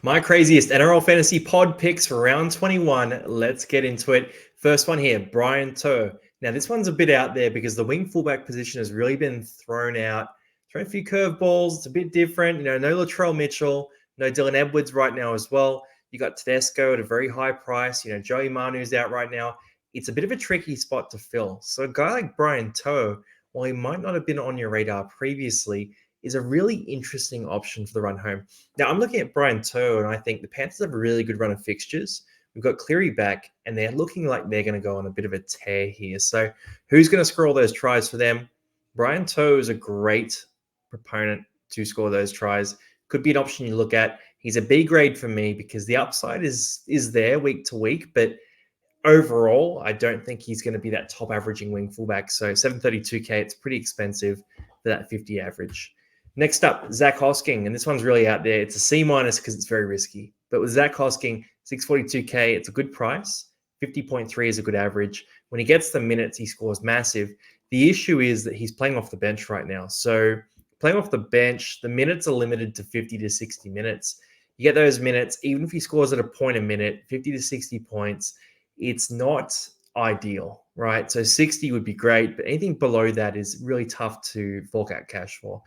My craziest NRL Fantasy pod picks for round 21. Let's get into it. First one here, Brian Toe. Now, this one's a bit out there because the wing fullback position has really been thrown out. Thrown a few curveballs. It's a bit different. No Latrell Mitchell, no Dylan Edwards right now as well. You got Tedesco at a very high price. Joey Manu's out right now. It's a bit of a tricky spot to fill. So a guy like Brian Toe, while he might not have been on your radar previously, is a really interesting option for the run home. Now, I'm looking at Brian Toe, and I think the Panthers have a really good run of fixtures. We've got Cleary back, and they're looking like they're going to go on a bit of a tear here. So who's going to score all those tries for them? Brian Toe is a great proponent to score those tries. Could be an option you look at. He's a B grade for me because the upside is there week to week, but overall, I don't think he's going to be that top averaging wing fullback. So 732K, it's pretty expensive for that 50 average. Next up, Zach Hosking, and this one's really out there. It's a C minus because it's very risky. But with Zach Hosking, 642K, it's a good price. 50.3 is a good average. When he gets the minutes, he scores massive. The issue is that he's playing off the bench right now. So playing off the bench, the minutes are limited to 50 to 60 minutes. You get those minutes, even if he scores at a point a minute, 50 to 60 points, it's not ideal, right? So 60 would be great, but anything below that is really tough to fork out cash for.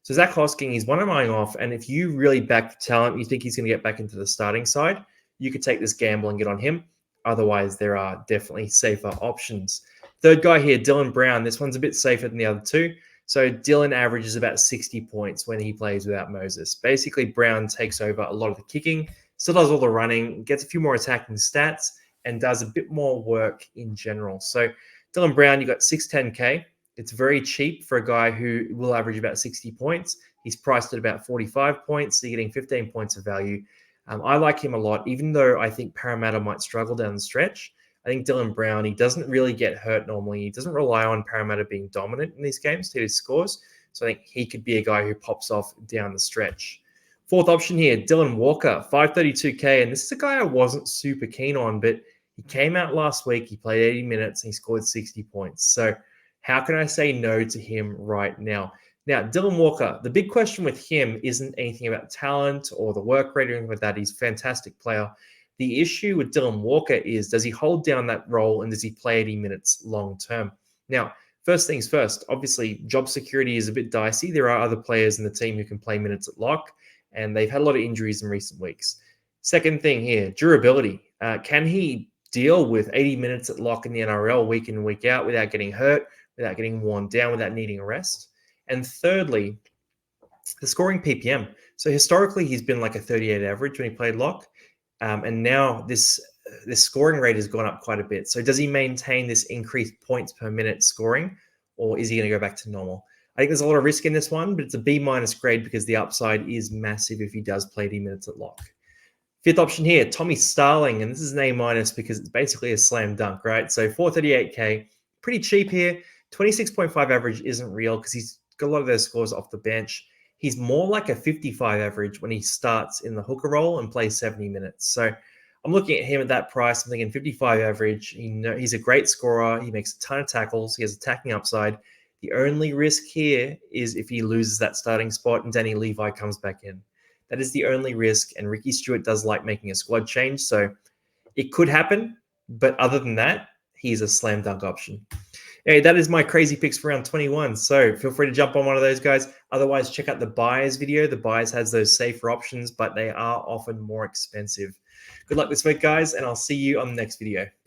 So Zach Hosking, he's one I'm eyeing off. And if you really back the talent, you think he's going to get back into the starting side, you could take this gamble and get on him. Otherwise, there are definitely safer options. Third guy here, Dylan Brown. This one's a bit safer than the other two. So Dylan averages about 60 points when he plays without Moses. Basically, Brown takes over a lot of the kicking, still does all the running, gets a few more attacking stats, and does a bit more work in general. So Dylan Brown, you got 610K. It's very cheap for a guy who will average about 60 points. He's priced at about 45 points, so you're getting 15 points of value. I like him a lot, even though I think Parramatta might struggle down the stretch. I think Dylan Brown, he doesn't really get hurt normally. He doesn't rely on Parramatta being dominant in these games to his scores. So I think he could be a guy who pops off down the stretch. Fourth option here, Dylan Walker, 532K. And this is a guy I wasn't super keen on, but he came out last week. He played 80 minutes and he scored 60 points. So how can I say no to him right now? Now, Dylan Walker, the big question with him isn't anything about talent or the work rate or anything like that. He's a fantastic player. The issue with Dylan Walker is, does he hold down that role and does he play 80 minutes long term? Now, first things first, obviously, job security is a bit dicey. There are other players in the team who can play minutes at lock, and they've had a lot of injuries in recent weeks. Second thing here, durability. Can he deal with 80 minutes at lock in the NRL week in and week out without getting hurt, without getting worn down, without needing a rest? And thirdly, the scoring PPM. So historically, he's been like a 38 average when he played lock. And now this scoring rate has gone up quite a bit. So does he maintain this increased points per minute scoring, or is he going to go back to normal? I think there's a lot of risk in this one, but it's a B minus grade because the upside is massive if he does play 80 minutes at lock. Fifth option here, Tommy Starling, and this is an A minus because it's basically a slam dunk, right? So 438K, pretty cheap here. 26.5 average isn't real because he's got a lot of those scores off the bench. He's more like a 55 average when he starts in the hooker role and plays 70 minutes. So I'm looking at him at that price. I'm thinking 55 average. He's a great scorer. He makes a ton of tackles. He has attacking upside. The only risk here is if he loses that starting spot and Danny Levi comes back in. That is the only risk. And Ricky Stewart does like making a squad change. So it could happen. But other than that, he's a slam dunk option. Hey, that is my crazy picks for round 21. So feel free to jump on one of those guys. Otherwise, check out the buyers video. The buyers has those safer options, but they are often more expensive. Good luck this week, guys, and I'll see you on the next video.